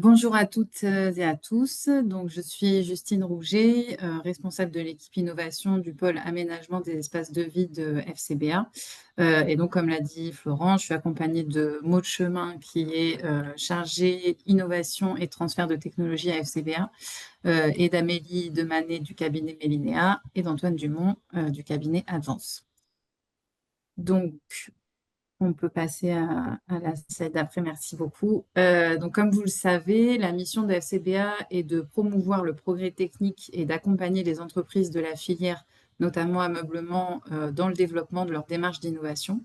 Bonjour à toutes et à tous. Donc, je suis Justine Rouget, responsable de l'équipe innovation du pôle aménagement des espaces de vie de FCBA. Et donc, comme l'a dit Florent, je suis accompagnée de Maud Chemin, qui est chargée innovation et transfert de technologie à FCBA, et d'Amélie Demanet du cabinet Mélinéa et d'Antoine Dumont du cabinet Advance. Donc, on peut passer à la slide d'après, merci beaucoup. Donc, comme vous le savez, la mission de FCBA est de promouvoir le progrès technique et d'accompagner les entreprises de la filière, notamment ameublement, dans le développement de leur démarche d'innovation.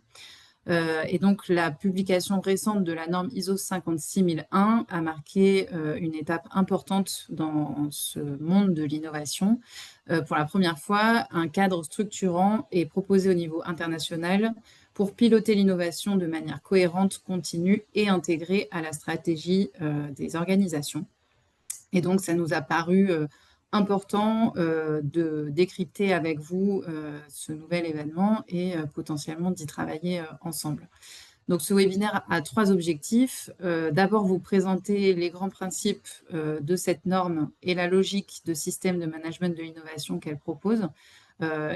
Et donc, la publication récente de la norme ISO 56001 a marqué une étape importante dans ce monde de l'innovation. Pour la première fois, un cadre structurant est proposé au niveau international pour piloter l'innovation de manière cohérente, continue et intégrée à la stratégie des organisations. Et donc, ça nous a paru important de décrypter avec vous ce nouvel événement et potentiellement d'y travailler ensemble. Donc, ce webinaire a trois objectifs. D'abord, vous présenter les grands principes de cette norme et la logique de système de management de l'innovation qu'elle propose.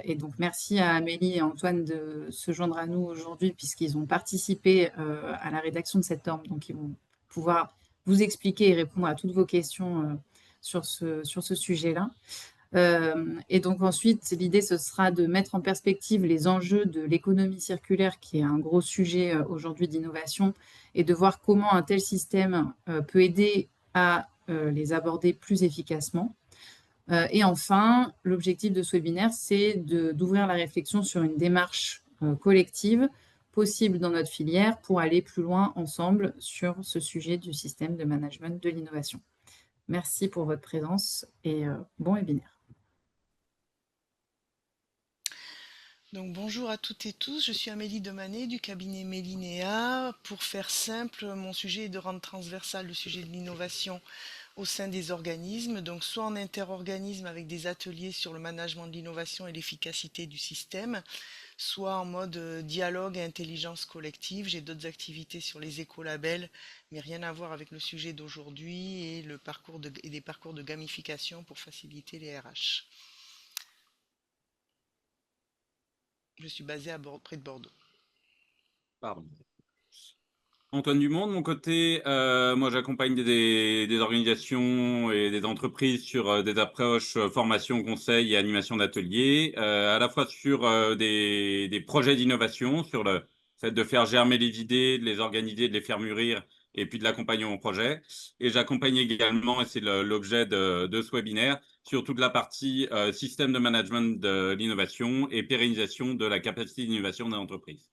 Et donc, merci à Amélie et Antoine de se joindre à nous aujourd'hui puisqu'ils ont participé à la rédaction de cette norme. Donc, ils vont pouvoir vous expliquer et répondre à toutes vos questions sur ce sujet-là. Et donc ensuite, l'idée, ce sera de mettre en perspective les enjeux de l'économie circulaire, qui est un gros sujet aujourd'hui d'innovation, et de voir comment un tel système peut aider à les aborder plus efficacement. Et enfin, l'objectif de ce webinaire, c'est d'ouvrir la réflexion sur une démarche collective possible dans notre filière pour aller plus loin ensemble sur ce sujet du système de management de l'innovation. Merci pour votre présence et bon webinaire. Donc bonjour à toutes et tous, je suis Amélie Demanet du cabinet Mélinéa. Pour faire simple, mon sujet est de rendre transversal le sujet de l'innovation au sein des organismes, donc soit en interorganisme avec des ateliers sur le management de l'innovation et l'efficacité du système, soit en mode dialogue et intelligence collective. J'ai d'autres activités sur les écolabels, mais rien à voir avec le sujet d'aujourd'hui et des parcours de gamification pour faciliter les RH. Je suis basée près de Bordeaux. Pardon. Antoine Dumont, de mon côté, moi j'accompagne des organisations et des entreprises sur des approches formation, conseil et animation d'ateliers, à la fois sur des projets d'innovation, sur le fait de faire germer les idées, de les organiser, de les faire mûrir, et puis de l'accompagner en projet. Et j'accompagne également, et c'est l'objet de ce webinaire, sur toute la partie système de management de l'innovation et pérennisation de la capacité d'innovation des entreprises.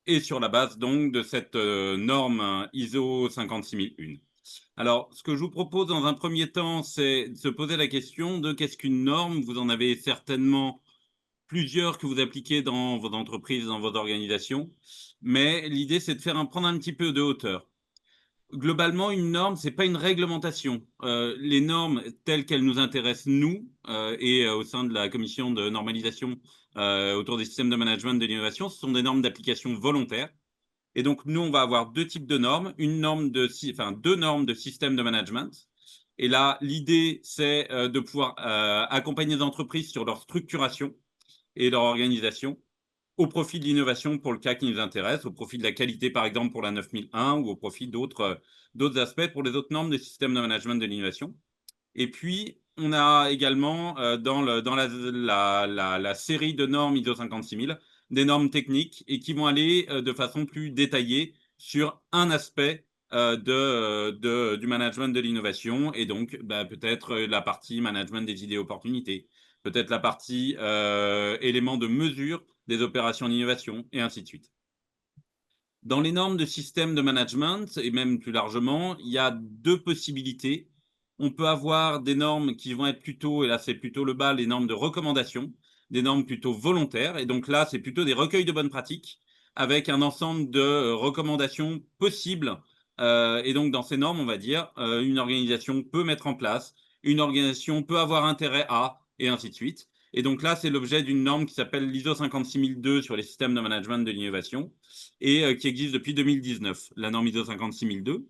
Et sur la base donc de cette norme ISO 56001. Alors, ce que je vous propose dans un premier temps, c'est de se poser la question de qu'est-ce qu'une norme. Vous en avez certainement plusieurs que vous appliquez dans vos entreprises, dans vos organisations, mais l'idée, c'est de prendre un petit peu de hauteur. Globalement, une norme, c'est pas une réglementation. Les normes telles qu'elles nous intéressent, nous, et au sein de la commission de normalisation autour des systèmes de management de l'innovation, ce sont des normes d'application volontaire. Et donc, nous, on va avoir deux types de normes, deux normes de système de management. Et là, l'idée, c'est de pouvoir accompagner les entreprises sur leur structuration et leur organisation au profit de l'innovation pour le cas qui nous intéresse, au profit de la qualité, par exemple, pour la 9001 ou au profit d'autres aspects pour les autres normes des systèmes de management de l'innovation. Et puis, on a également dans la série de normes ISO 56000 des normes techniques et qui vont aller de façon plus détaillée sur un aspect du management de l'innovation et donc peut-être la partie management des idées et opportunités, peut-être la partie éléments de mesure des opérations d'innovation et ainsi de suite. Dans les normes de système de management, et même plus largement, il y a deux possibilités. On peut avoir des normes qui vont être plutôt, et là c'est plutôt le bas, les normes de recommandation, des normes plutôt volontaires. Et donc là, c'est plutôt des recueils de bonnes pratiques avec un ensemble de recommandations possibles. Et donc dans ces normes, on va dire, une organisation peut mettre en place, une organisation peut avoir intérêt à, et ainsi de suite. Et donc là, c'est l'objet d'une norme qui s'appelle l'ISO 56002 sur les systèmes de management de l'innovation et qui existe depuis 2019, la norme ISO 56002.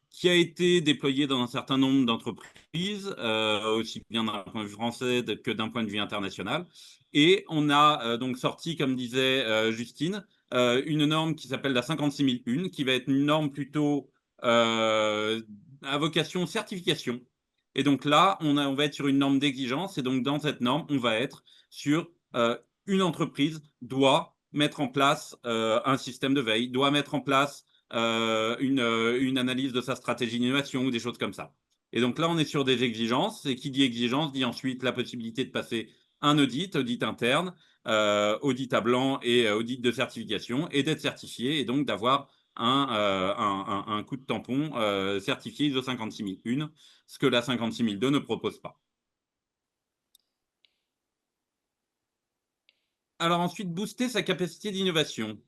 qui a été déployé dans un certain nombre d'entreprises, aussi bien d'un point de vue français que d'un point de vue international. Et on a donc sorti, comme disait Justine, une norme qui s'appelle la 56001, qui va être une norme plutôt à vocation certification. Et donc là, on va être sur une norme d'exigence. Et donc dans cette norme, on va être sur une entreprise doit mettre en place un système de veille, doit mettre en place une analyse de sa stratégie d'innovation ou des choses comme ça. Et donc là, on est sur des exigences. Et qui dit exigence dit ensuite la possibilité de passer un audit interne, audit à blanc et audit de certification, et d'être certifié, et donc d'avoir un coup de tampon certifié ISO 56001, ce que la 56002 ne propose pas. Alors ensuite, booster sa capacité d'innovation.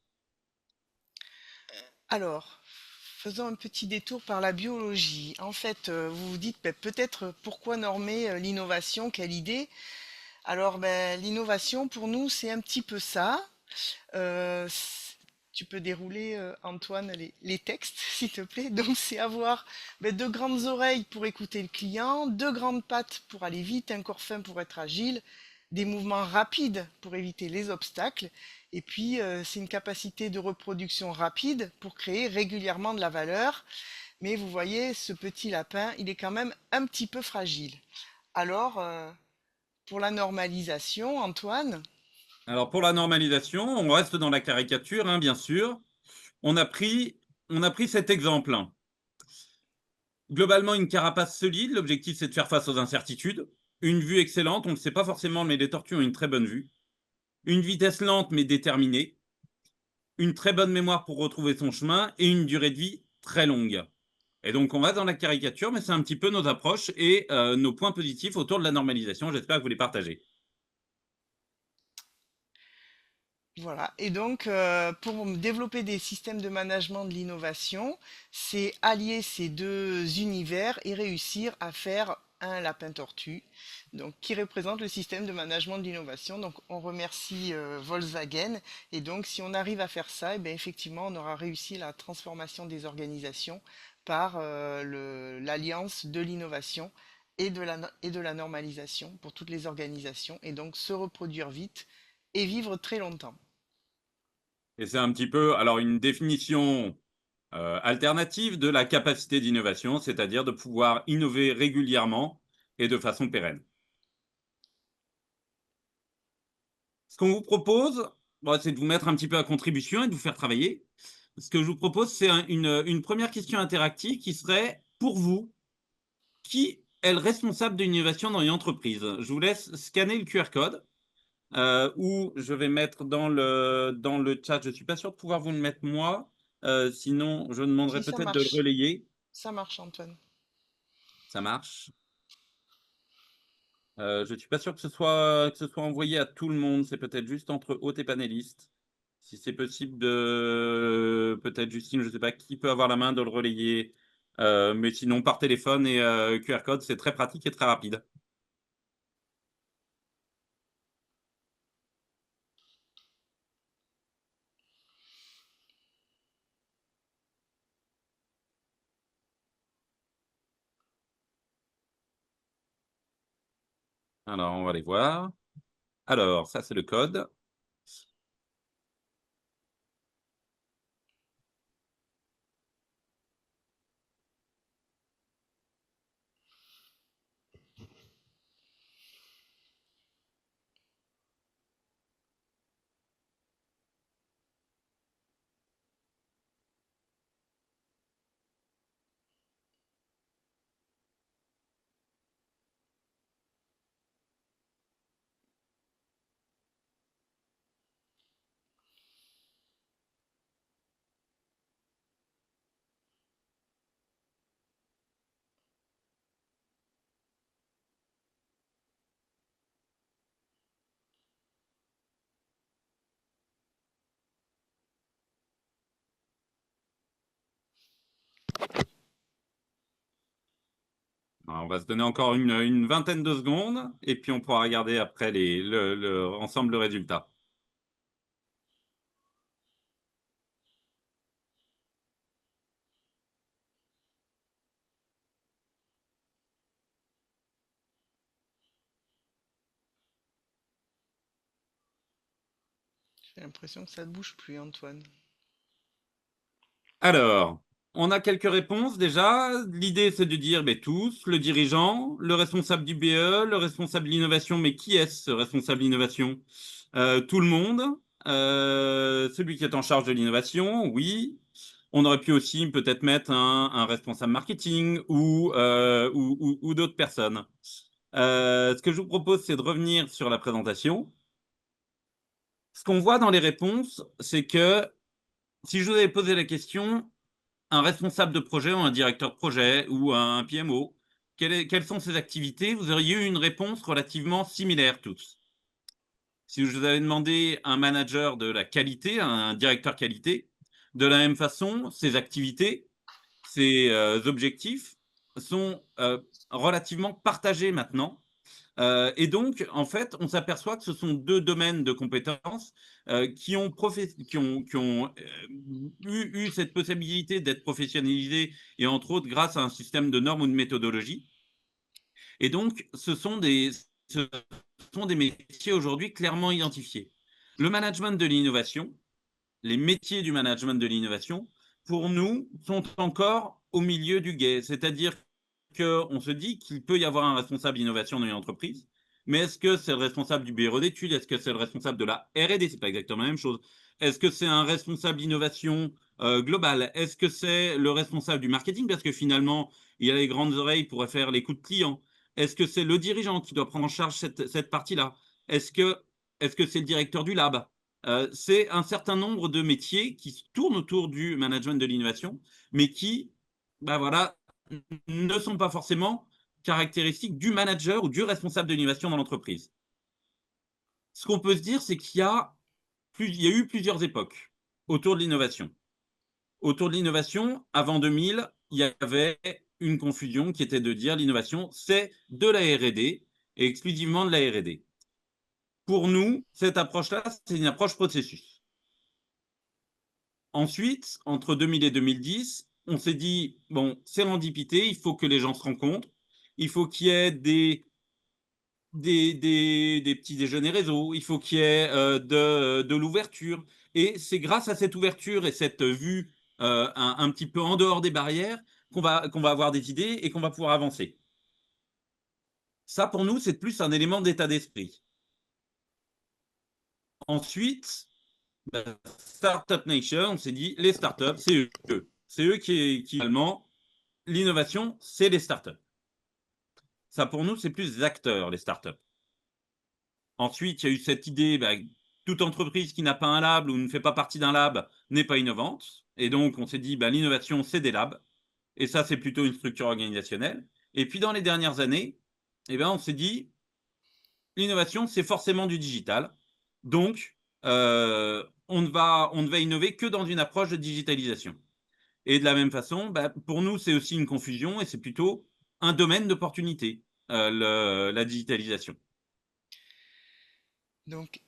Alors, faisons un petit détour par la biologie. En fait, vous vous dites peut-être pourquoi normer l'innovation, quelle idée? Alors, l'innovation pour nous, c'est un petit peu ça. Tu peux dérouler, Antoine, les textes, s'il te plaît. Donc, c'est avoir de grandes oreilles pour écouter le client, de grandes pattes pour aller vite, un corps fin pour être agile, des mouvements rapides pour éviter les obstacles. Et puis, c'est une capacité de reproduction rapide pour créer régulièrement de la valeur. Mais vous voyez, ce petit lapin, il est quand même un petit peu fragile. Alors, pour la normalisation, Antoine, Alors pour la normalisation, on reste dans la caricature, hein, bien sûr. On a pris, on a pris cet exemple. Globalement, une carapace solide, l'objectif c'est de faire face aux incertitudes. Une vue excellente, on ne le sait pas forcément, mais les tortues ont une très bonne vue. Une vitesse lente mais déterminée. Une très bonne mémoire pour retrouver son chemin et une durée de vie très longue. Et donc on va dans la caricature, mais c'est un petit peu nos approches et nos points positifs autour de la normalisation. J'espère que vous les partagez. voilà. Et donc, pour développer des systèmes de management de l'innovation, c'est allier ces deux univers et réussir à faire un lapin tortue, donc qui représente le système de management de l'innovation. Donc, on remercie Volkswagen. Et donc, si on arrive à faire ça, eh bien, effectivement, on aura réussi la transformation des organisations par l'alliance de l'innovation et de la normalisation pour toutes les organisations, et donc se reproduire vite et vivre très longtemps. Et c'est un petit peu, alors une définition alternative de la capacité d'innovation, c'est-à-dire de pouvoir innover régulièrement et de façon pérenne. Ce qu'on vous propose, bon, c'est de vous mettre un petit peu à contribution et de vous faire travailler. Ce que je vous propose, c'est une première question interactive qui serait, pour vous, qui est le responsable de l'innovation dans une entreprise? Je vous laisse scanner le QR code ou je vais mettre dans le chat. Je ne suis pas sûr de pouvoir vous le mettre moi. Sinon, je demanderai Si, peut-être de le relayer. ça marche, Antoine. Ça marche. Je ne suis pas sûr que ce soit envoyé à tout le monde. C'est peut-être juste entre hôtes et panélistes. Si c'est possible de... Peut-être Justine, je ne sais pas qui peut avoir la main de le relayer. Mais sinon, par téléphone et QR code, c'est très pratique et très rapide. Alors, on va les voir. Alors, ça, c'est le code. Alors, on va se donner encore une vingtaine de secondes et puis on pourra regarder après ensemble le résultat. J'ai l'impression que ça ne bouge plus, Antoine. Alors, on a quelques réponses déjà. L'idée, c'est de dire mais tous, le dirigeant, le responsable du BE, le responsable de l'innovation. Mais qui est-ce, ce responsable d'innovation? Tout le monde. Celui qui est en charge de l'innovation, oui. On aurait pu aussi peut-être mettre un responsable marketing ou d'autres personnes. Ce que je vous propose, c'est de revenir sur la présentation. Ce qu'on voit dans les réponses, c'est que si je vous avais posé la question, un responsable de projet ou un directeur de projet ou un PMO, quelles sont ses activités? Vous auriez eu une réponse relativement similaire tous. Si je vous avais demandé un manager de la qualité, un directeur qualité, de la même façon, ses activités, ses objectifs sont relativement partagés maintenant. Et donc, en fait, on s'aperçoit que ce sont deux domaines de compétences qui ont eu cette possibilité d'être professionnalisés, et entre autres grâce à un système de normes ou de méthodologie. Et donc, ce sont des métiers aujourd'hui clairement identifiés. Le management de l'innovation, les métiers du management de l'innovation, pour nous, sont encore au milieu du gué. C'est-à-dire qu'on se dit qu'il peut y avoir un responsable d'innovation dans une entreprise, mais est-ce que c'est le responsable du bureau d'études? Est-ce que c'est le responsable de la R&D? C'est pas exactement la même chose. Est-ce que c'est un responsable d'innovation globale? Est-ce que c'est le responsable du marketing? Parce que finalement, il a les grandes oreilles pour faire les coups de client. Est-ce que c'est le dirigeant qui doit prendre en charge cette partie-là? Est-ce que c'est le directeur du lab? C'est un certain nombre de métiers qui se tournent autour du management de l'innovation, mais qui, bah voilà, ne sont pas forcément caractéristiques du manager ou du responsable de l'innovation dans l'entreprise. Ce qu'on peut se dire, c'est qu'il y a eu plusieurs époques autour de l'innovation. Autour de l'innovation, avant 2000, il y avait une confusion qui était de dire l'innovation, c'est de la R&D et exclusivement de la R&D. Pour nous, cette approche-là, c'est une approche processus. Ensuite, entre 2000 et 2010, on s'est dit, bon, sérendipité, il faut que les gens se rencontrent, il faut qu'il y ait des petits déjeuners réseau, il faut qu'il y ait de l'ouverture. Et c'est grâce à cette ouverture et cette vue un petit peu en dehors des barrières qu'on va avoir des idées et qu'on va pouvoir avancer. Ça, pour nous, c'est plus un élément d'état d'esprit. Ensuite, Startup Nation, on s'est dit, les startups, c'est eux. C'est eux qui finalement, l'innovation, c'est les startups. Ça, pour nous, c'est plus des acteurs, les startups. Ensuite, il y a eu cette idée, toute entreprise qui n'a pas un lab ou ne fait pas partie d'un lab n'est pas innovante. Et donc, on s'est dit, l'innovation, c'est des labs. Et ça, c'est plutôt une structure organisationnelle. Et puis, dans les dernières années, on s'est dit, l'innovation, c'est forcément du digital. Donc, on ne va innover que dans une approche de digitalisation. Et de la même façon, pour nous, c'est aussi une confusion et c'est plutôt un domaine d'opportunité, la digitalisation. Donc,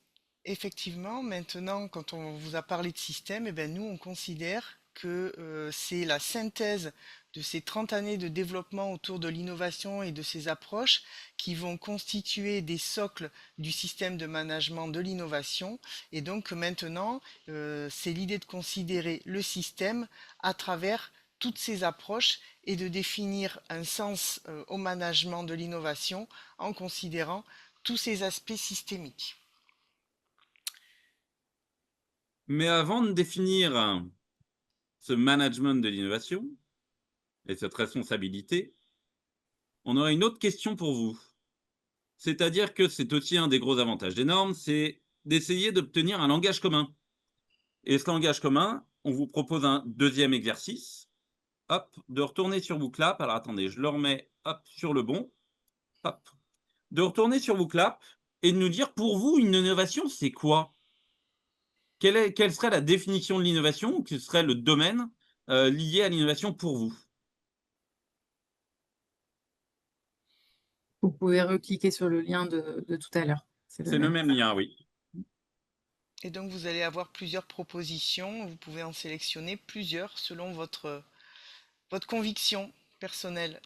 effectivement, maintenant, quand on vous a parlé de système, eh ben, nous, on considère que c'est la synthèse de ces 30 années de développement autour de l'innovation et de ces approches qui vont constituer des socles du système de management de l'innovation. Et donc maintenant, c'est l'idée de considérer le système à travers toutes ces approches et de définir un sens au management de l'innovation en considérant tous ces aspects systémiques. Mais avant de définir ce management de l'innovation et cette responsabilité, on aurait une autre question pour vous. C'est-à-dire que c'est aussi un des gros avantages des normes, c'est d'essayer d'obtenir un langage commun. Et ce langage commun, on vous propose un deuxième exercice. Hop, de retourner sur WooClap. Alors attendez, je le remets sur le bon. Hop. De retourner sur WooClap et de nous dire, pour vous, une innovation, c'est quoi? Quelle serait la définition de l'innovation ou quel serait le domaine lié à l'innovation pour vous? Vous pouvez recliquer sur le lien de tout à l'heure. C'est le C'est le même. même lien, oui. Et donc vous allez avoir plusieurs propositions, vous pouvez en sélectionner plusieurs selon votre conviction personnelle.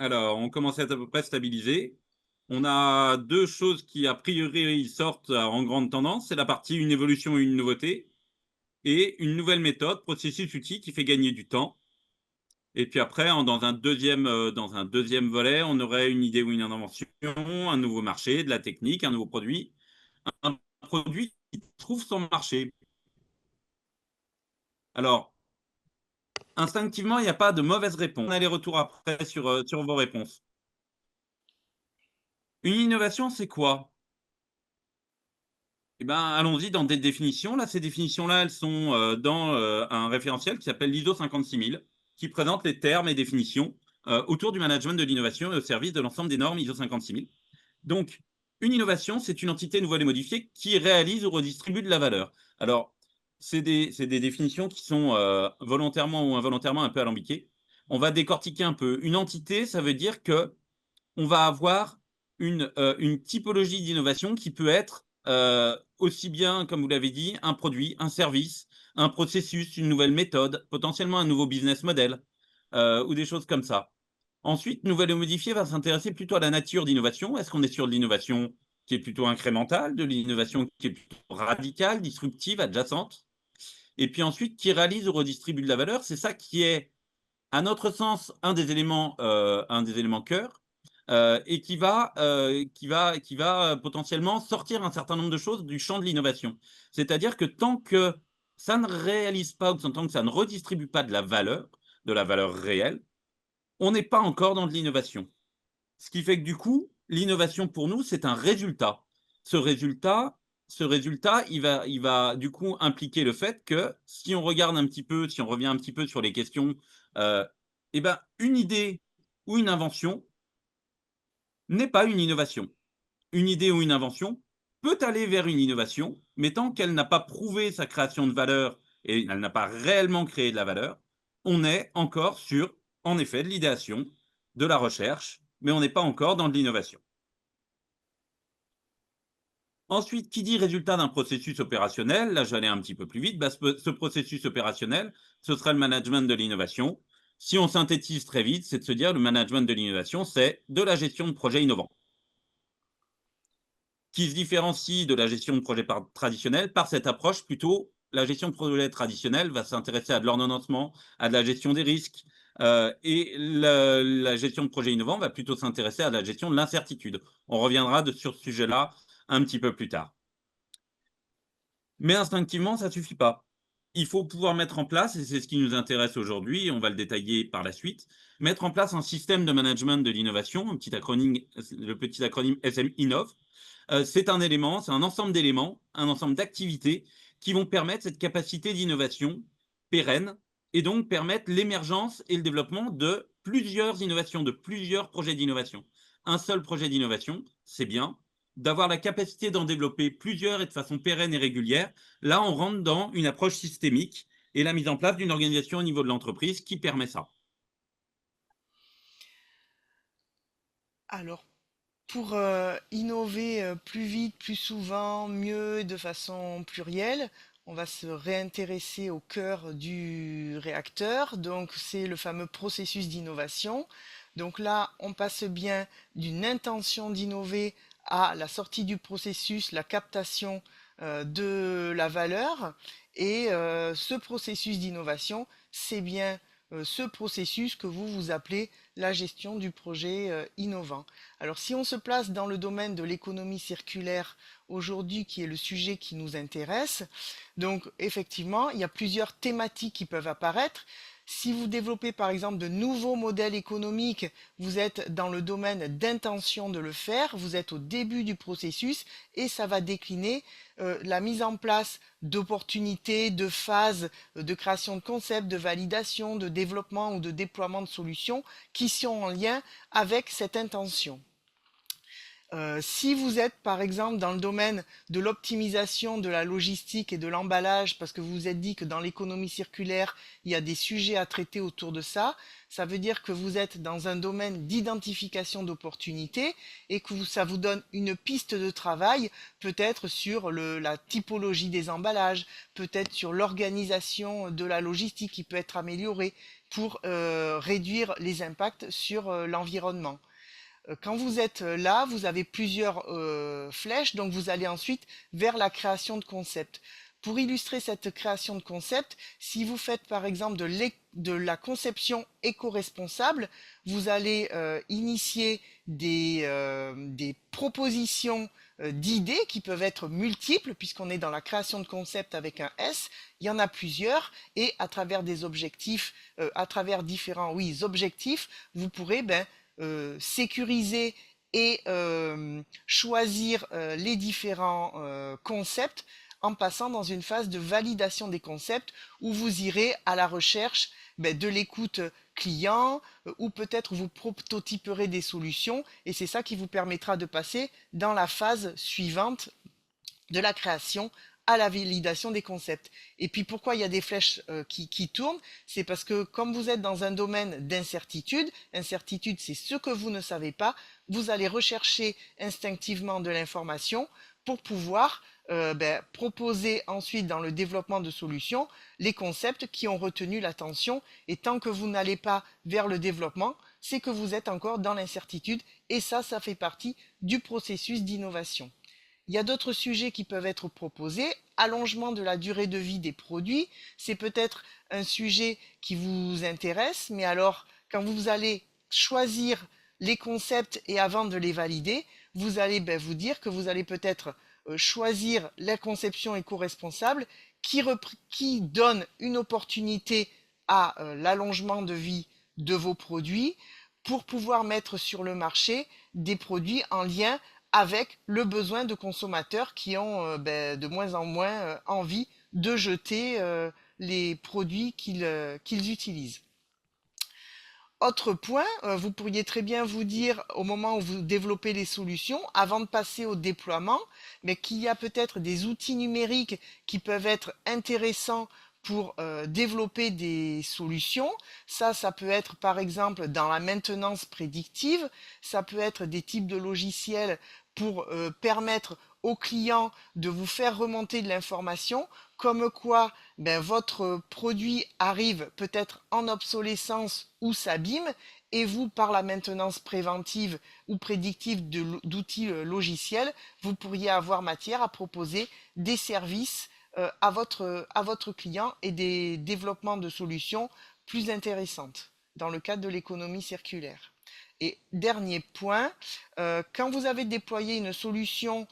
Alors, on commence à être à peu près stabilisé. On a deux choses qui, a priori, sortent en grande tendance. C'est la partie une évolution et une nouveauté, et une nouvelle méthode, processus, outil qui fait gagner du temps. Et puis après, dans un deuxième volet, on aurait une idée ou une invention, un nouveau marché, de la technique, un nouveau produit, un produit qui trouve son marché. Alors, instinctivement, il n'y a pas de mauvaise réponse. On a les retours après sur vos réponses. Une innovation, c'est quoi? Eh ben, allons-y dans des définitions. Là, ces définitions-là, elles sont dans un référentiel qui s'appelle l'ISO 56000, qui présente les termes et définitions autour du management de l'innovation et au service de l'ensemble des normes ISO 56000. Donc, une innovation, c'est une entité nouvelle et modifiée qui réalise ou redistribue de la valeur. Alors, c'est des définitions qui sont volontairement ou involontairement un peu alambiquées. On va décortiquer un peu. Une entité, ça veut dire que on va avoir une typologie d'innovation qui peut être aussi bien, comme vous l'avez dit, un produit, un service, un processus, une nouvelle méthode, potentiellement un nouveau business model, ou des choses comme ça. Ensuite, nouvelle et modifiée va s'intéresser plutôt à la nature d'innovation. Est-ce qu'on est sur de l'innovation qui est plutôt incrémentale, de l'innovation qui est plutôt radicale, disruptive, adjacente? Et puis ensuite, qui réalise ou redistribue de la valeur? C'est ça qui est, à notre sens, un des éléments cœur, et qui va potentiellement sortir un certain nombre de choses du champ de l'innovation. C'est-à-dire que tant que ça ne réalise pas ou tant que ça ne redistribue pas de la valeur réelle, on n'est pas encore dans de l'innovation. Ce qui fait que du coup, l'innovation pour nous, c'est un résultat. Ce résultat, il va du coup impliquer le fait que si on regarde un petit peu, si on revient un petit peu sur les questions, euh, eh ben, une idée ou une invention n'est pas une innovation. Une idée ou une invention peut aller vers une innovation, mais tant qu'elle n'a pas prouvé sa création de valeur et elle n'a pas réellement créé de la valeur, on est encore sur, en effet, de l'idéation, de la recherche, mais on n'est pas encore dans de l'innovation. Ensuite, qui dit résultat d'un processus opérationnel, là j'allais un petit peu plus vite, bah, ce processus opérationnel, ce sera le management de l'innovation. Si on synthétise très vite, c'est de se dire le management de l'innovation, c'est de la gestion de projets innovants, qui se différencie de la gestion de projets traditionnels par cette approche plutôt. La gestion de projets traditionnels va s'intéresser à de l'ordonnancement, à de la gestion des risques, et la gestion de projets innovants va plutôt s'intéresser à la gestion de l'incertitude. On reviendra sur ce sujet-là un petit peu plus tard. Mais instinctivement, ça ne suffit pas. Il faut pouvoir mettre en place, et c'est ce qui nous intéresse aujourd'hui, et on va le détailler par la suite, mettre en place un système de management de l'innovation, le petit acronyme SM-INNOV. C'est un élément, c'est un ensemble d'éléments, un ensemble d'activités qui vont permettre cette capacité d'innovation pérenne et donc permettre l'émergence et le développement de plusieurs innovations, de plusieurs projets d'innovation. Un seul projet d'innovation, c'est bien. D'avoir la capacité d'en développer plusieurs et de façon pérenne et régulière, là, on rentre dans une approche systémique et la mise en place d'une organisation au niveau de l'entreprise qui permet ça. Alors, pour innover plus vite, plus souvent, mieux, de façon plurielle, on va se réintéresser au cœur du réacteur. Donc, c'est le fameux processus d'innovation. Donc là, on passe bien d'une intention d'innover à la sortie du processus, la captation de la valeur. Et ce processus d'innovation, c'est bien ce processus que vous appelez la gestion du projet innovant. Alors si on se place dans le domaine de l'économie circulaire aujourd'hui, qui est le sujet qui nous intéresse, donc effectivement, il y a plusieurs thématiques qui peuvent apparaître. Si vous développez par exemple de nouveaux modèles économiques, vous êtes dans le domaine d'intention de le faire, vous êtes au début du processus et ça va décliner la mise en place d'opportunités, de phases de création de concepts, de validation, de développement ou de déploiement de solutions qui sont en lien avec cette intention. Si vous êtes, par exemple, dans le domaine de l'optimisation de la logistique et de l'emballage, parce que vous vous êtes dit que dans l'économie circulaire, il y a des sujets à traiter autour de ça, ça veut dire que vous êtes dans un domaine d'identification d'opportunités et que ça vous donne une piste de travail, peut-être sur la typologie des emballages, peut-être sur l'organisation de la logistique qui peut être améliorée pour réduire les impacts sur l'environnement. Quand vous êtes là, vous avez plusieurs flèches, donc vous allez ensuite vers la création de concepts. Pour illustrer cette création de concept, si vous faites par exemple de la conception éco-responsable, vous allez initier des propositions d'idées qui peuvent être multiples, puisqu'on est dans la création de concept avec un S, il y en a plusieurs, et à travers des objectifs, à travers différents objectifs, vous pourrez sécuriser et choisir les différents concepts en passant dans une phase de validation des concepts où vous irez à la recherche de l'écoute client ou peut-être vous prototyperez des solutions et c'est ça qui vous permettra de passer dans la phase suivante de la création à la validation des concepts. Et puis pourquoi il y a des flèches qui tournent? C'est parce que comme vous êtes dans un domaine d'incertitude, incertitude c'est ce que vous ne savez pas, vous allez rechercher instinctivement de l'information pour pouvoir proposer ensuite dans le développement de solutions les concepts qui ont retenu l'attention. Et tant que vous n'allez pas vers le développement, c'est que vous êtes encore dans l'incertitude et ça fait partie du processus d'innovation. Il y a d'autres sujets qui peuvent être proposés. Allongement de la durée de vie des produits, c'est peut-être un sujet qui vous intéresse, mais alors quand vous allez choisir les concepts et avant de les valider, vous allez vous dire que vous allez peut-être choisir la conception éco-responsable qui donne une opportunité à l'allongement de vie de vos produits pour pouvoir mettre sur le marché des produits en lien avec le besoin de consommateurs qui ont de moins en moins envie de jeter les produits qu'ils utilisent. Autre point, vous pourriez très bien vous dire au moment où vous développez les solutions, avant de passer au déploiement, mais qu'il y a peut-être des outils numériques qui peuvent être intéressants pour développer des solutions. Ça peut être par exemple dans la maintenance prédictive, ça peut être des types de logiciels pour permettre aux clients de vous faire remonter de l'information, comme quoi votre produit arrive peut-être en obsolescence ou s'abîme, et vous, par la maintenance préventive ou prédictive d'outils logiciels, vous pourriez avoir matière à proposer des services à votre client et des développements de solutions plus intéressantes dans le cadre de l'économie circulaire. Et dernier point, quand vous avez déployé une solution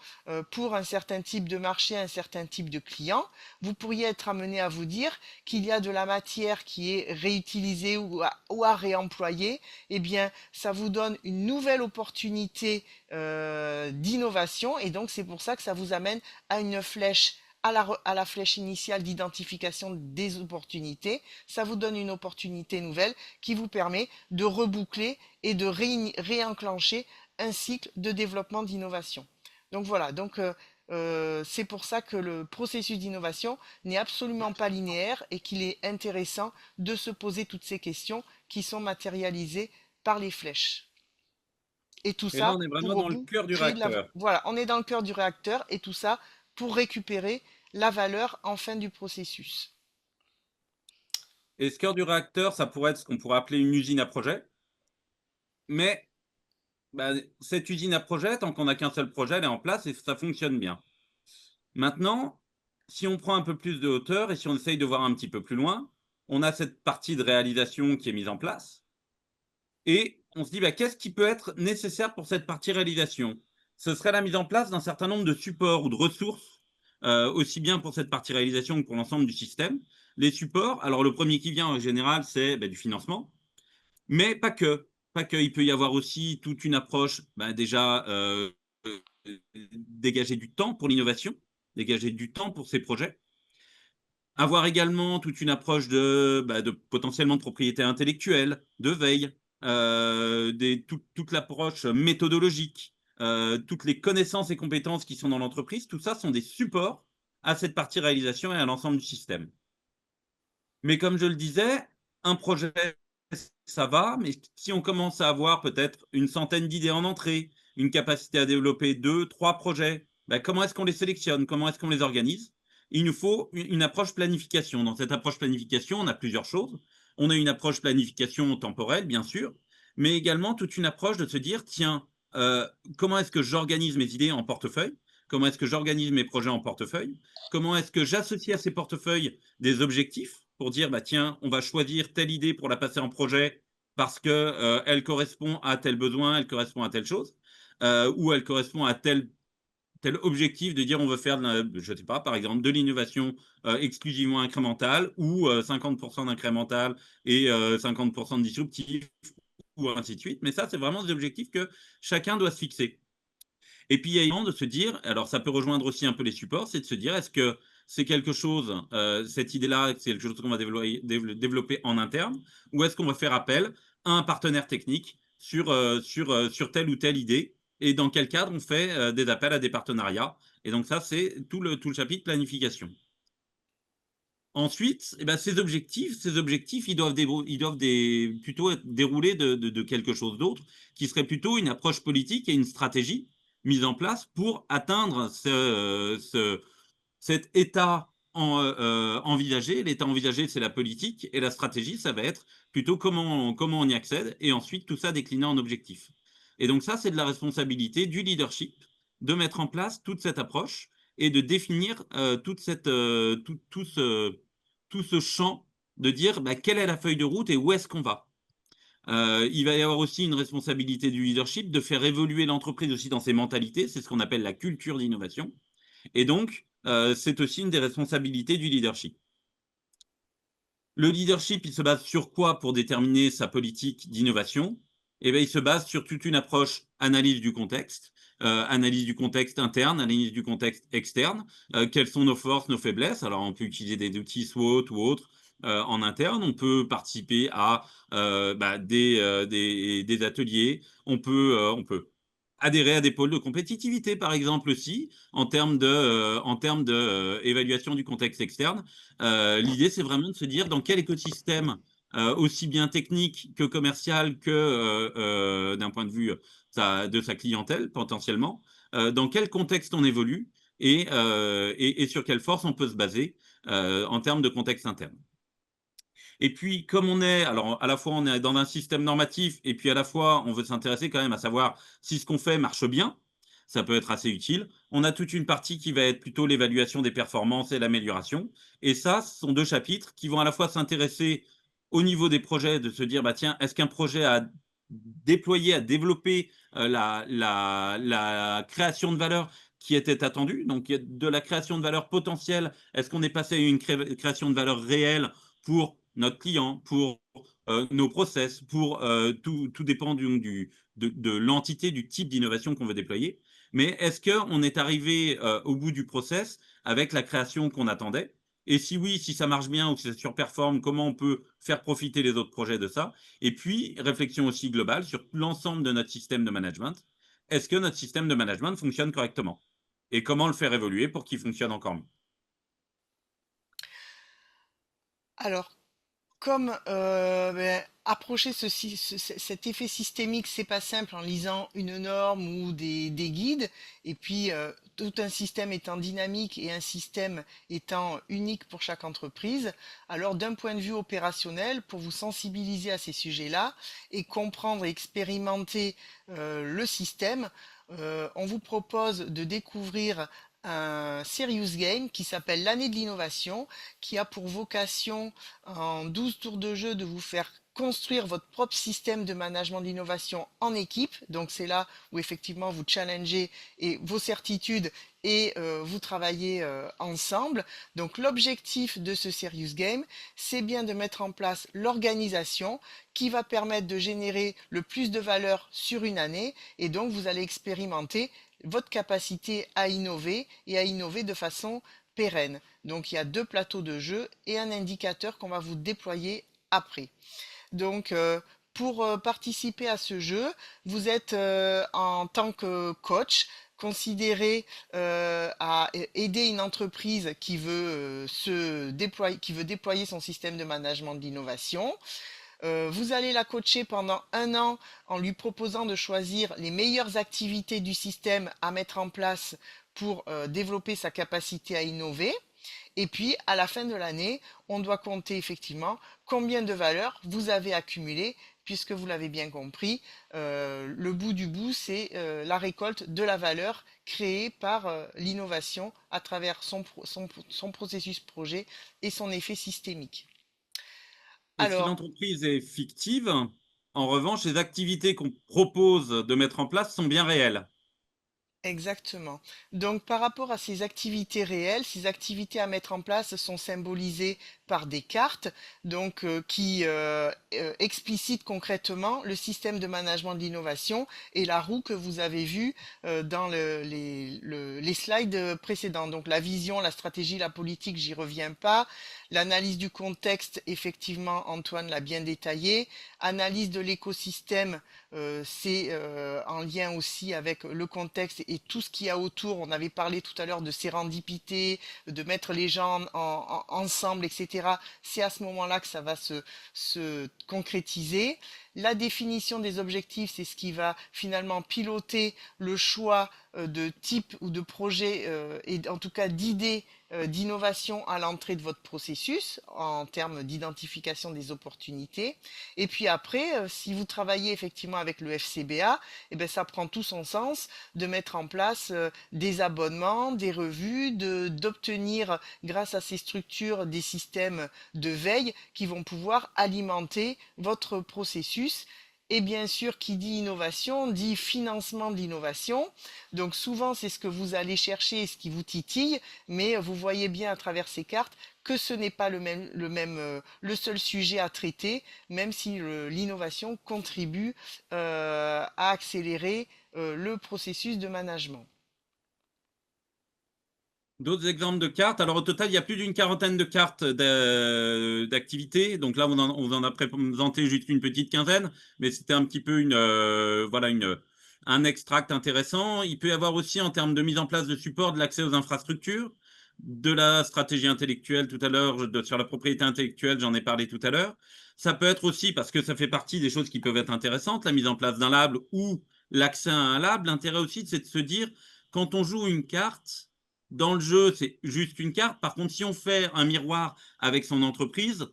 pour un certain type de marché, un certain type de client, vous pourriez être amené à vous dire qu'il y a de la matière qui est réutilisée ou à réemployer. Eh bien, ça vous donne une nouvelle opportunité d'innovation et donc c'est pour ça que ça vous amène à une flèche à la flèche initiale d'identification des opportunités. Ça vous donne une opportunité nouvelle qui vous permet de reboucler et de réenclencher un cycle de développement d'innovation. Donc voilà, c'est pour ça que le processus d'innovation n'est absolument pas linéaire et qu'il est intéressant de se poser toutes ces questions qui sont matérialisées par les flèches. Et tout Et là, ça on est vraiment pour au dans le bout cœur du créer de la... réacteur. Voilà, on est dans le cœur du réacteur et tout ça pour récupérer la valeur en fin du processus. Et ce cœur du réacteur, ça pourrait être ce qu'on pourrait appeler une usine à projet. Mais cette usine à projet, tant qu'on n'a qu'un seul projet, elle est en place et ça fonctionne bien. Maintenant, si on prend un peu plus de hauteur et si on essaye de voir un petit peu plus loin, on a cette partie de réalisation qui est mise en place. Et on se dit, qu'est-ce qui peut être nécessaire pour cette partie réalisation? Ce serait la mise en place d'un certain nombre de supports ou de ressources, aussi bien pour cette partie réalisation que pour l'ensemble du système. Les supports, alors le premier qui vient en général, c'est du financement, mais pas que. Pas que. Il peut y avoir aussi toute une approche, déjà, dégager du temps pour l'innovation, dégager du temps pour ces projets. Avoir également toute une approche de potentiellement de propriété intellectuelle, de veille, toute l'approche méthodologique, toutes les connaissances et compétences qui sont dans l'entreprise, tout ça sont des supports à cette partie réalisation et à l'ensemble du système. Mais comme je le disais, un projet, ça va, mais si on commence à avoir peut-être une centaine d'idées en entrée, une capacité à développer 2, 3 projets, bah, comment est-ce qu'on les sélectionne? Comment est-ce qu'on les organise? Il nous faut une approche planification. Dans cette approche planification, on a plusieurs choses. On a une approche planification temporelle, bien sûr, mais également toute une approche de se dire, tiens, comment est-ce que j'organise mes idées en portefeuille? Comment est-ce que j'organise mes projets en portefeuille? Comment est-ce que j'associe à ces portefeuilles des objectifs pour dire, bah, tiens, on va choisir telle idée pour la passer en projet parce que elle correspond à tel besoin, elle correspond à telle chose, ou elle correspond à tel objectif de dire on veut faire, je ne sais pas, par exemple, de l'innovation exclusivement incrémentale ou 50% d'incrémental et 50% de disruptif ou ainsi de suite. Mais ça, c'est vraiment des objectifs que chacun doit se fixer. Et puis, il y a également de se dire, alors ça peut rejoindre aussi un peu les supports, c'est de se dire, est-ce que c'est quelque chose, cette idée-là, c'est quelque chose qu'on va développer en interne, ou est-ce qu'on va faire appel à un partenaire technique sur telle ou telle idée, et dans quel cadre on fait des appels à des partenariats. Et donc ça, c'est tout le chapitre planification. Ensuite, eh ben, ces objectifs, ils doivent plutôt être déroulés de quelque chose d'autre, qui serait plutôt une approche politique et une stratégie mise en place pour atteindre cet état envisagé. L'état envisagé, c'est la politique, et la stratégie, ça va être plutôt comment on y accède, et ensuite tout ça décliné en objectifs. Et donc ça, c'est de la responsabilité du leadership de mettre en place toute cette approche et de définir tout ce champ, de dire bah, quelle est la feuille de route et où est-ce qu'on va. Il va y avoir aussi une responsabilité du leadership de faire évoluer l'entreprise aussi dans ses mentalités, c'est ce qu'on appelle la culture d'innovation. Et donc, c'est aussi une des responsabilités du leadership. Le leadership, il se base sur quoi pour déterminer sa politique d'innovation? Eh bien, il se base sur toute une approche analyse du contexte interne, analyse du contexte externe, quelles sont nos forces, nos faiblesses. Alors, on peut utiliser des outils SWOT ou autres en interne, on peut participer à des ateliers, on peut adhérer à des pôles de compétitivité, par exemple aussi, en termes de évaluation du contexte externe. L'idée, c'est vraiment de se dire dans quel écosystème, aussi bien technique que commercial que d'un point de vue de sa clientèle potentiellement, dans quel contexte on évolue et sur quelle force on peut se baser en termes de contexte interne. Et puis, comme on est, alors à la fois on est dans un système normatif, et puis à la fois on veut s'intéresser quand même à savoir si ce qu'on fait marche bien, ça peut être assez utile. On a toute une partie qui va être plutôt l'évaluation des performances et l'amélioration. Et ça, ce sont deux chapitres qui vont à la fois s'intéresser au niveau des projets, de se dire, bah tiens, est-ce qu'un projet a déployé, a développé la création de valeur qui était attendue, donc de la création de valeur potentielle, est-ce qu'on est passé à une création de valeur réelle pour notre client, pour nos process, pour tout dépend de l'entité, du type d'innovation qu'on veut déployer. Mais est-ce qu'on est arrivé au bout du process avec la création qu'on attendait? Et si oui, si ça marche bien ou si ça surperforme, comment on peut faire profiter les autres projets de ça? Et puis, réflexion aussi globale sur l'ensemble de notre système de management. Est-ce que notre système de management fonctionne correctement? Et comment le faire évoluer pour qu'il fonctionne encore mieux? Alors, comme approcher cet effet systémique, c'est pas simple en lisant une norme ou des guides, et puis tout un système étant dynamique et un système étant unique pour chaque entreprise, alors d'un point de vue opérationnel, pour vous sensibiliser à ces sujets-là et comprendre et expérimenter le système, on vous propose de découvrir un serious game qui s'appelle l'année de l'innovation, qui a pour vocation en 12 tours de jeu de vous faire construire votre propre système de management d'innovation en équipe. Donc c'est là où effectivement vous challengez et vos certitudes et vous travaillez ensemble. Donc l'objectif de ce Serious Game, c'est bien de mettre en place l'organisation qui va permettre de générer le plus de valeur sur une année, et donc vous allez expérimenter votre capacité à innover et à innover de façon pérenne. Donc il y a 2 plateaux de jeu et un indicateur qu'on va vous déployer après. Donc Pour participer à ce jeu, vous êtes en tant que coach considéré à aider une entreprise qui veut qui veut déployer son système de management de l'innovation. Vous allez la coacher pendant 1 an en lui proposant de choisir les meilleures activités du système à mettre en place pour développer sa capacité à innover. Et puis, à la fin de l'année, on doit compter effectivement combien de valeurs vous avez accumulées, puisque vous l'avez bien compris, le bout du bout, c'est la récolte de la valeur créée par l'innovation à travers son processus projet et son effet systémique. Et si Alors, l'entreprise est fictive, en revanche, les activités qu'on propose de mettre en place sont bien réelles. exactement. Donc, par rapport à ces activités réelles, ces activités à mettre en place sont symbolisées par des cartes, donc qui explicitent concrètement le système de management de l'innovation et la roue que vous avez vue dans les slides précédents. Donc, la vision, la stratégie, la politique, j'y reviens pas. L'analyse du contexte, effectivement, Antoine l'a bien détaillé. Analyse de l'écosystème, c'est en lien aussi avec le contexte et tout ce qu'il y a autour. On avait parlé tout à l'heure de sérendipité, de mettre les gens ensemble, etc. C'est à ce moment-là que ça va se concrétiser. La définition des objectifs, c'est ce qui va finalement piloter le choix de type ou de projet et en tout cas d'idées d'innovation à l'entrée de votre processus en termes d'identification des opportunités. Et puis après, si vous travaillez effectivement avec le FCBA, eh ben, ça prend tout son sens de mettre en place des abonnements, des revues, d'obtenir grâce à ces structures des systèmes de veille qui vont pouvoir alimenter votre processus. Et bien sûr, qui dit innovation, dit financement de l'innovation. Donc souvent, c'est ce que vous allez chercher et ce qui vous titille, mais vous voyez bien à travers ces cartes que ce n'est pas le seul sujet à traiter, même si l'innovation contribue à accélérer le processus de management. D'autres exemples de cartes. Alors, au total, il y a plus d'une quarantaine de cartes d'activités. Donc là, on en a présenté juste une petite quinzaine, mais c'était un petit peu voilà, un extract intéressant. Il peut y avoir aussi, en termes de mise en place de support, de l'accès aux infrastructures, de la stratégie intellectuelle tout à l'heure, sur la propriété intellectuelle, j'en ai parlé tout à l'heure. Ça peut être aussi, parce que ça fait partie des choses qui peuvent être intéressantes, la mise en place d'un lab ou l'accès à un lab. L'intérêt aussi, c'est de se dire, quand on joue une carte, dans le jeu, c'est juste une carte. Par contre, si on fait un miroir avec son entreprise,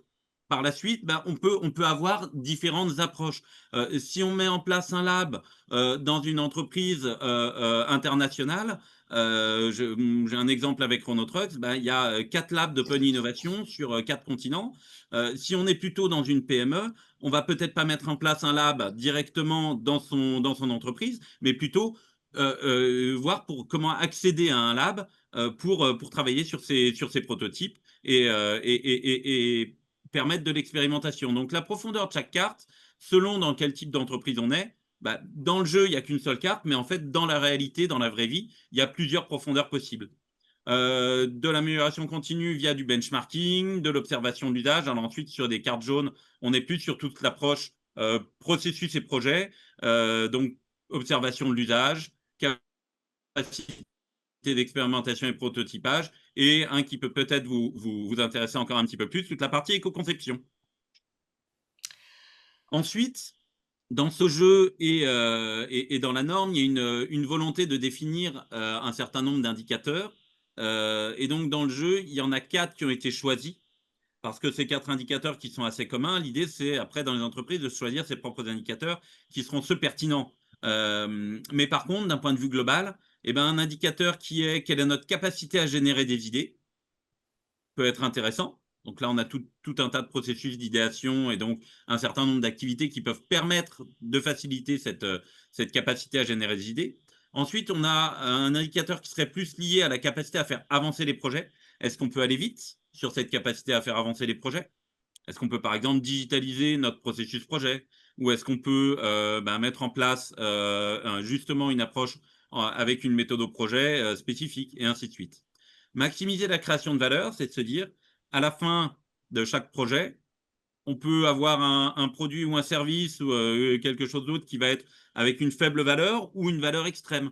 par la suite, ben, on peut avoir différentes approches. Si on met en place un lab dans une entreprise internationale, j'ai un exemple avec Chronotrucks, ben, il y a 4 labs d'open innovation sur 4 continents. Si on est plutôt dans une PME, on va peut-être pas mettre en place un lab directement dans son entreprise, mais plutôt voir pour comment accéder à un lab pour travailler sur ces prototypes et permettre de l'expérimentation. Donc la profondeur de chaque carte, selon dans quel type d'entreprise on est, bah, dans le jeu, il n'y a qu'une seule carte, mais en fait, dans la réalité, dans la vraie vie, il y a plusieurs profondeurs possibles. De l'amélioration continue via du benchmarking, de l'observation d'usage. Alors ensuite, sur des cartes jaunes, on est plus sur toute l'approche processus et projet. Donc, observation de l'usage, capacité d'expérimentation et prototypage, et un qui peut peut-être vous intéresser encore un petit peu plus, toute la partie éco-conception. Ensuite, dans ce jeu et dans la norme, il y a une volonté de définir un certain nombre d'indicateurs. Et donc, dans le jeu, il y en a 4 qui ont été choisis, parce que ces 4 indicateurs qui sont assez communs, l'idée, c'est, après, dans les entreprises, de choisir ses propres indicateurs qui seront ceux pertinents. Mais par contre, d'un point de vue global, eh ben, un indicateur qui est quelle est notre capacité à générer des idées peut être intéressant. Donc là, on a tout un tas de processus d'idéation et donc un certain nombre d'activités qui peuvent permettre de faciliter cette capacité à générer des idées. Ensuite, on a un indicateur qui serait plus lié à la capacité à faire avancer les projets. Est-ce qu'on peut aller vite sur cette capacité à faire avancer les projets? Est-ce qu'on peut, par exemple, digitaliser notre processus projet? Ou est-ce qu'on peut mettre en place justement une approche avec une méthode au projet spécifique, et ainsi de suite. Maximiser la création de valeur, c'est de se dire, à la fin de chaque projet, On peut avoir un produit ou un service ou quelque chose d'autre qui va être avec une faible valeur ou une valeur extrême.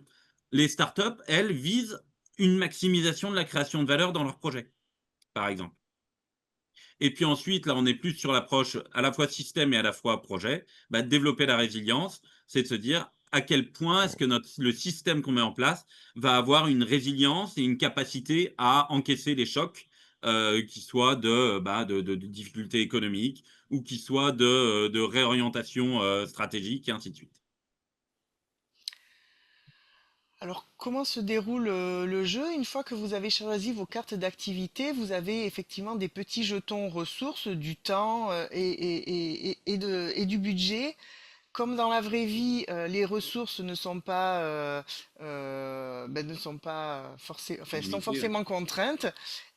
Les startups, elles, visent une maximisation de la création de valeur dans leur projet, par exemple. Et puis ensuite, là, on est plus sur l'approche à la fois système et à la fois projet. Bah, développer la résilience, c'est de se dire à quel point est-ce que le système qu'on met en place va avoir une résilience et une capacité à encaisser les chocs, qui soient de difficultés économiques ou qui soient de réorientation stratégique et ainsi de suite. Alors, comment se déroule le jeu? Une fois que vous avez choisi vos cartes d'activité, vous avez effectivement des petits jetons ressources, du temps et du budget. Comme dans la vraie vie, les ressources ne sont pas forcées, enfin, sont Limité, ouais. forcément contraintes,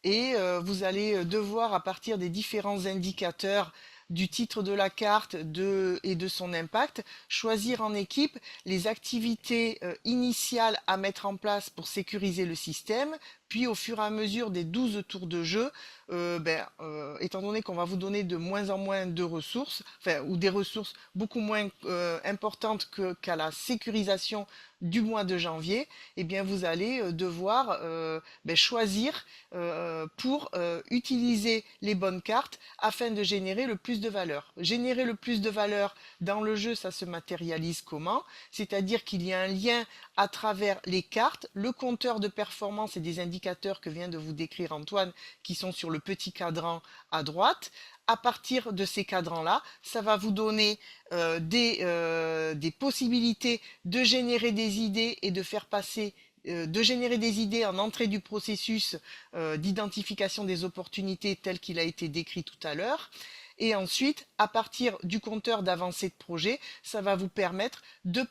et vous allez devoir, à partir des différents indicateurs du titre de la carte et de son impact, choisir en équipe les activités initiales à mettre en place pour sécuriser le système, puis au fur et à mesure des 12 tours de jeu, étant donné qu'on va vous donner de moins en moins de ressources, enfin, ou des ressources beaucoup moins importantes qu'à la sécurisation du mois de janvier, eh bien vous allez devoir choisir pour utiliser les bonnes cartes afin de générer le plus de valeur. Générer le plus de valeur dans le jeu, ça se matérialise comment? C'est-à-dire qu'il y a un lien à travers les cartes, le compteur de performance et des indicateurs que vient de vous décrire Antoine, qui sont sur le petit cadran à droite. À partir de ces cadrans-là, ça va vous donner des possibilités de générer des idées et de faire passer de générer des idées en entrée du processus d'identification des opportunités tel qu'il a été décrit tout à l'heure. Et ensuite, à partir du compteur d'avancée de projet, ça va vous permettre de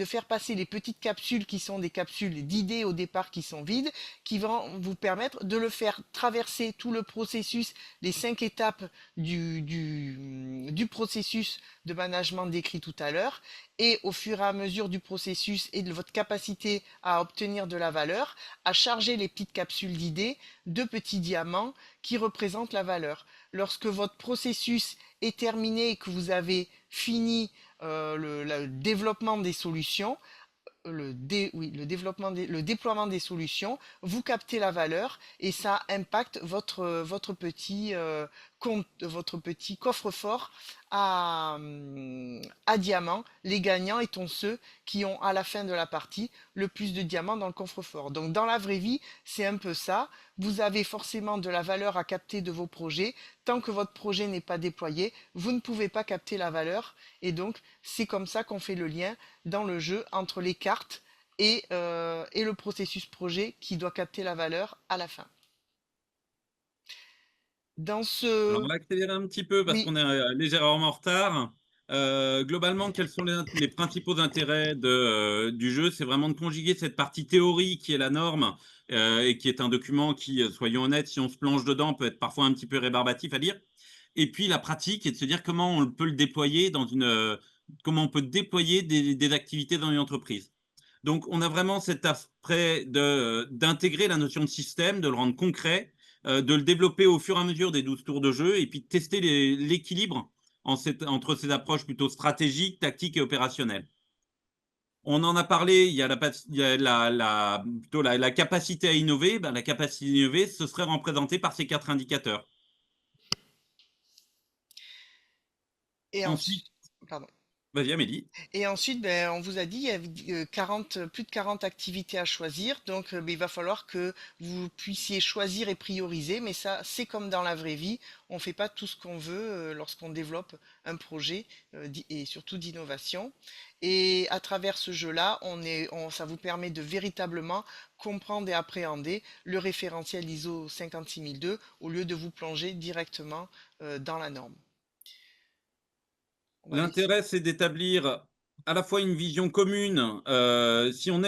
faire passer les petites capsules qui sont des capsules d'idées au départ qui sont vides, qui vont vous permettre de le faire traverser tout le processus, les 5 étapes du processus de management décrit tout à l'heure. Et au fur et à mesure du processus et de votre capacité à obtenir de la valeur, à charger les petites capsules d'idées de petits diamants qui représentent la valeur. Lorsque votre processus est terminé et que vous avez fini le développement des solutions, le déploiement des solutions, vous captez la valeur et ça impacte votre petit coffre-fort à diamants. Les gagnants étant ceux qui ont à la fin de la partie le plus de diamants dans le coffre-fort. Donc dans la vraie vie, c'est un peu ça. Vous avez forcément de la valeur à capter de vos projets. Tant que votre projet n'est pas déployé, vous ne pouvez pas capter la valeur. Et donc, c'est comme ça qu'on fait le lien dans le jeu entre les cartes et le processus projet qui doit capter la valeur à la fin. Dans Alors, ce... on va accélérer un petit peu parce Oui, qu'on est légèrement en retard. Globalement, quels sont les principaux intérêts du jeu? C'est vraiment de conjuguer cette partie théorie qui est la norme et qui est un document qui, soyons honnêtes, si on se plonge dedans, peut être parfois un petit peu rébarbatif à lire. Et puis la pratique et de se dire comment on peut le déployer comment on peut déployer des activités dans une entreprise. Donc, on a vraiment cet aspect d'intégrer la notion de système, de le rendre concret, de le développer au fur et à mesure des 12 tours de jeu et puis de tester l'équilibre entre ces approches plutôt stratégiques, tactiques et opérationnelles. On en a parlé, il y a plutôt la capacité à innover. Ben, la capacité à innover, ce serait représenté par ces 4 indicateurs. et Ensuite, ensuite... Pardon. vas-y Amélie. Et ensuite, on vous a dit, il y avait plus de 40 activités à choisir. Donc, il va falloir que vous puissiez choisir et prioriser. Mais ça, c'est comme dans la vraie vie. On ne fait pas tout ce qu'on veut lorsqu'on développe un projet et surtout d'innovation. Et à travers ce jeu-là, ça vous permet de véritablement comprendre et appréhender le référentiel ISO 56002 au lieu de vous plonger directement dans la norme. On va laisser. L'intérêt, c'est d'établir à la fois une vision commune. Si on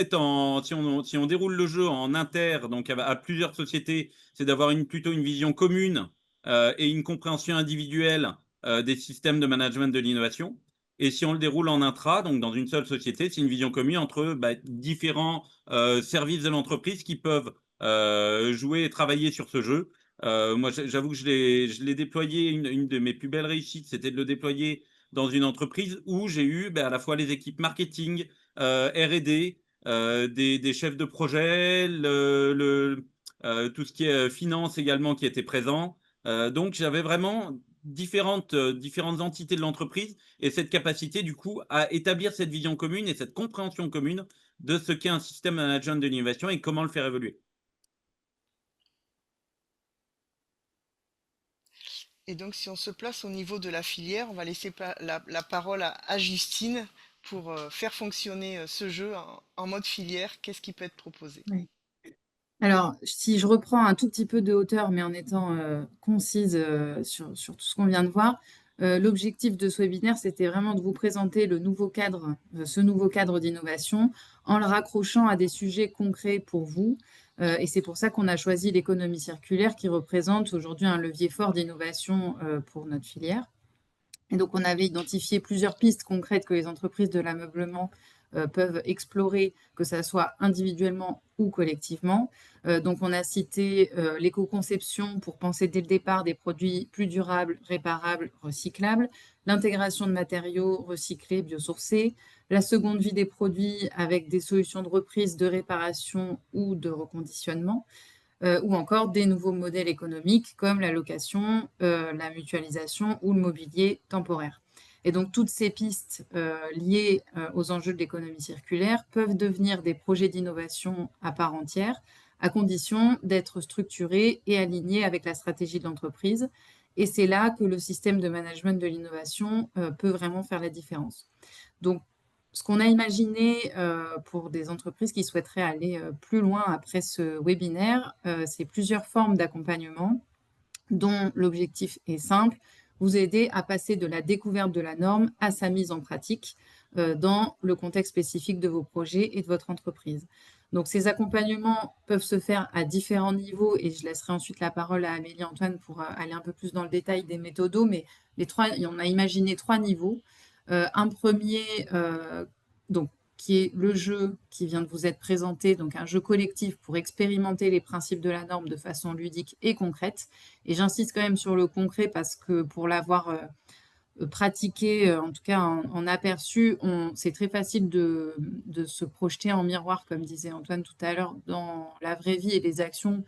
déroule le jeu en inter, donc à plusieurs sociétés, c'est d'avoir plutôt une vision commune et une compréhension individuelle des systèmes de management de l'innovation. Et si on le déroule en intra, donc dans une seule société, c'est une vision commune entre différents services de l'entreprise qui peuvent jouer et travailler sur ce jeu Moi, j'avoue que je l'ai déployé, une de mes plus belles réussites, c'était de le déployer dans une entreprise où j'ai eu, à la fois les équipes marketing, R&D, des chefs de projet, tout ce qui est, finance également qui était présent. Donc j'avais vraiment différentes entités de l'entreprise et cette capacité du coup à établir cette vision commune et cette compréhension commune de ce qu'est un système management de l'innovation et comment le faire évoluer. Et donc, si on se place au niveau de la filière, on va laisser la parole à Justine pour faire fonctionner ce jeu en mode filière. Qu'est-ce qui peut être proposé? Oui. Alors, si je reprends un tout petit peu de hauteur, mais en étant concise sur tout ce qu'on vient de voir, l'objectif de ce webinaire, c'était vraiment de vous présenter le nouveau cadre, ce nouveau cadre d'innovation, en le raccrochant à des sujets concrets pour vous. Et c'est pour ça qu'on a choisi l'économie circulaire, qui représente aujourd'hui un levier fort d'innovation pour notre filière. Et donc, on avait identifié plusieurs pistes concrètes que les entreprises de l'ameublement peuvent explorer, que ce soit individuellement ou collectivement. Donc, on a cité l'éco-conception pour penser dès le départ des produits plus durables, réparables, recyclables, l'intégration de matériaux recyclés, biosourcés, la seconde vie des produits avec des solutions de reprise, de réparation ou de reconditionnement, ou encore des nouveaux modèles économiques comme la location, la mutualisation ou le mobilier temporaire. Et donc, toutes ces pistes liées aux enjeux de l'économie circulaire peuvent devenir des projets d'innovation à part entière, à condition d'être structurés et alignés avec la stratégie de l'entreprise. Et c'est là que le système de management de l'innovation peut vraiment faire la différence. Donc, ce qu'on a imaginé pour des entreprises qui souhaiteraient aller plus loin après ce webinaire, c'est plusieurs formes d'accompagnement dont l'objectif est simple, vous aider à passer de la découverte de la norme à sa mise en pratique dans le contexte spécifique de vos projets et de votre entreprise. Donc ces accompagnements peuvent se faire à différents niveaux et je laisserai ensuite la parole à Amélie Antoine pour aller un peu plus dans le détail des méthodos, mais on a imaginé 3 niveaux. Un premier, donc, qui est le jeu qui vient de vous être présenté, donc un jeu collectif pour expérimenter les principes de la norme de façon ludique et concrète. Et j'insiste quand même sur le concret parce que pour l'avoir pratiqué, en tout cas en aperçu, c'est très facile de se projeter en miroir, comme disait Antoine tout à l'heure, dans la vraie vie et les actions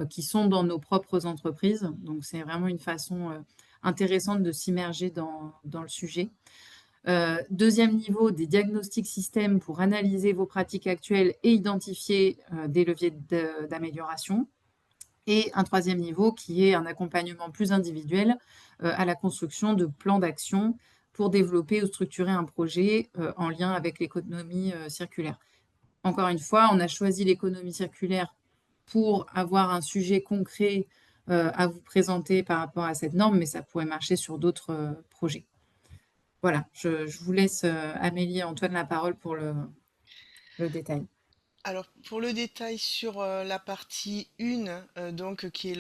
qui sont dans nos propres entreprises. Donc c'est vraiment une façon intéressante de s'immerger dans le sujet. Deuxième niveau, des diagnostics système pour analyser vos pratiques actuelles et identifier des leviers d'amélioration. Et un troisième niveau qui est un accompagnement plus individuel à la construction de plans d'action pour développer ou structurer un projet en lien avec l'économie circulaire. Encore une fois, on a choisi l'économie circulaire pour avoir un sujet concret à vous présenter par rapport à cette norme, mais ça pourrait marcher sur d'autres projets. Voilà, je vous laisse, Amélie et Antoine, la parole pour le détail. Alors, pour le détail sur la partie 1, donc qui est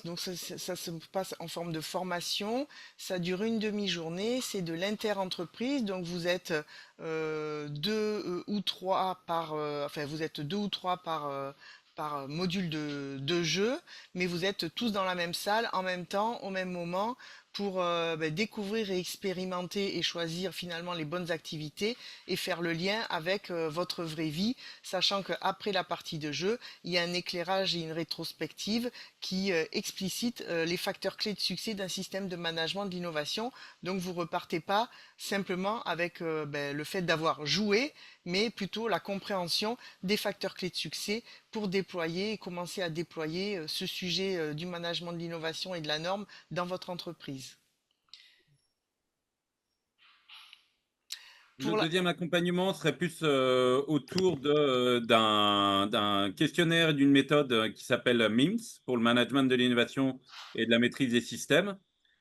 donc ça se passe en forme de formation, ça dure une demi-journée, c'est de l'inter-entreprise, donc vous êtes deux ou trois enfin vous êtes deux ou trois par module de jeu, mais vous êtes tous dans la même salle en même temps, au même moment, pour découvrir et expérimenter et choisir finalement les bonnes activités et faire le lien avec votre vraie vie, sachant qu'après la partie de jeu, il y a un éclairage et une rétrospective qui explicite les facteurs clés de succès d'un système de management de l'innovation. Donc vous repartez pas simplement avec le fait d'avoir joué, mais plutôt la compréhension des facteurs clés de succès pour déployer et commencer à déployer ce sujet du management de l'innovation et de la norme dans votre entreprise. Le Pour la... deuxième accompagnement serait plus autour d'un questionnaire et d'une méthode qui s'appelle MIMS pour le management de l'innovation et de la maîtrise des systèmes,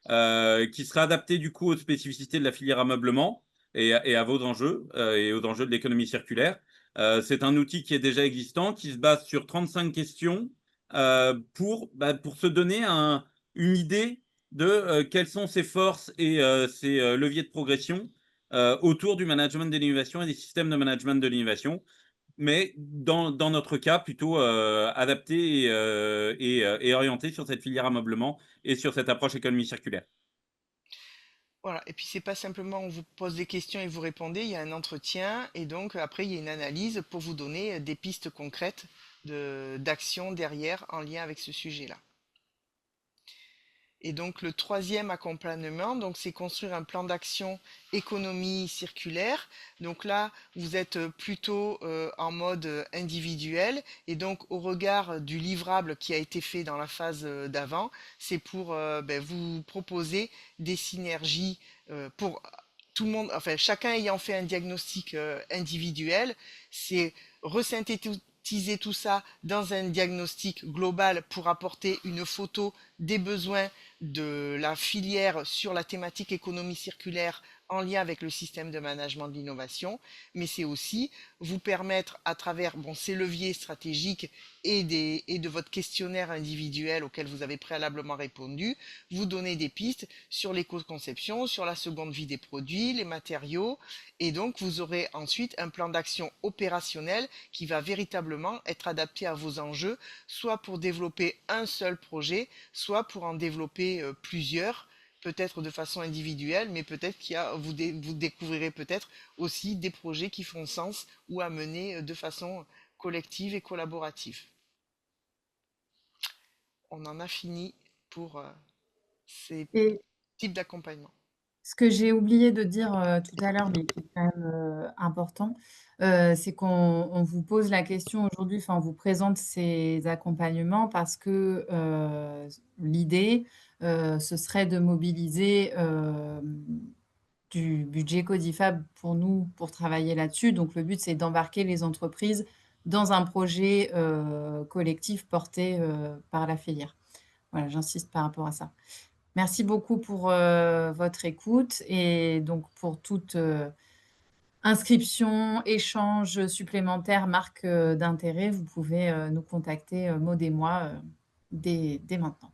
qui sera adapté du coup aux spécificités de la filière ameublement et à vos enjeux et aux enjeux de l'économie circulaire. C'est un outil qui est déjà existant, qui se base sur 35 questions pour se donner une idée de quelles sont ses forces et ses leviers de progression autour du management de l'innovation et des systèmes de management de l'innovation mais dans notre cas, plutôt, adapté et orienté sur cette filière ameublement et sur cette approche économie circulaire. Voilà, et puis c'est pas simplement on vous pose des questions et vous répondez, il y a un entretien et donc après il y a une analyse pour vous donner des pistes concrètes d'action derrière en lien avec ce sujet-là. Et donc le troisième accompagnement, donc c'est construire un plan d'action économie circulaire. Donc là, vous êtes plutôt en mode individuel et donc au regard du livrable qui a été fait dans la phase d'avant, c'est pour vous proposer des synergies pour tout le monde, enfin chacun ayant fait un diagnostic individuel, c'est resynthétiser tout ça dans un diagnostic global pour apporter une photo des besoins de la filière sur la thématique économie circulaire en lien avec le système de management de l'innovation, mais c'est aussi vous permettre à travers ces leviers stratégiques et de votre questionnaire individuel auquel vous avez préalablement répondu, vous donner des pistes sur l'éco-conception, sur la seconde vie des produits, les matériaux, et donc vous aurez ensuite un plan d'action opérationnel qui va véritablement être adapté à vos enjeux, soit pour développer un seul projet, soit pour en développer plusieurs, peut-être de façon individuelle, mais peut-être vous découvrirez peut-être aussi des projets qui font sens ou à mener de façon collective et collaborative. On en a fini pour ces Et types d'accompagnement. ce que j'ai oublié de dire tout à l'heure, mais qui est quand même important, c'est qu'on vous pose la question aujourd'hui, enfin, on vous présente ces accompagnements parce que l'idée, ce serait de mobiliser du budget Codifab pour nous, pour travailler là-dessus. Donc, le but, c'est d'embarquer les entreprises dans un projet collectif porté par la filière. Voilà, j'insiste par rapport à ça. Merci beaucoup pour votre écoute et donc pour toute inscription, échange supplémentaire, marque d'intérêt, vous pouvez nous contacter, Maud et moi, dès maintenant.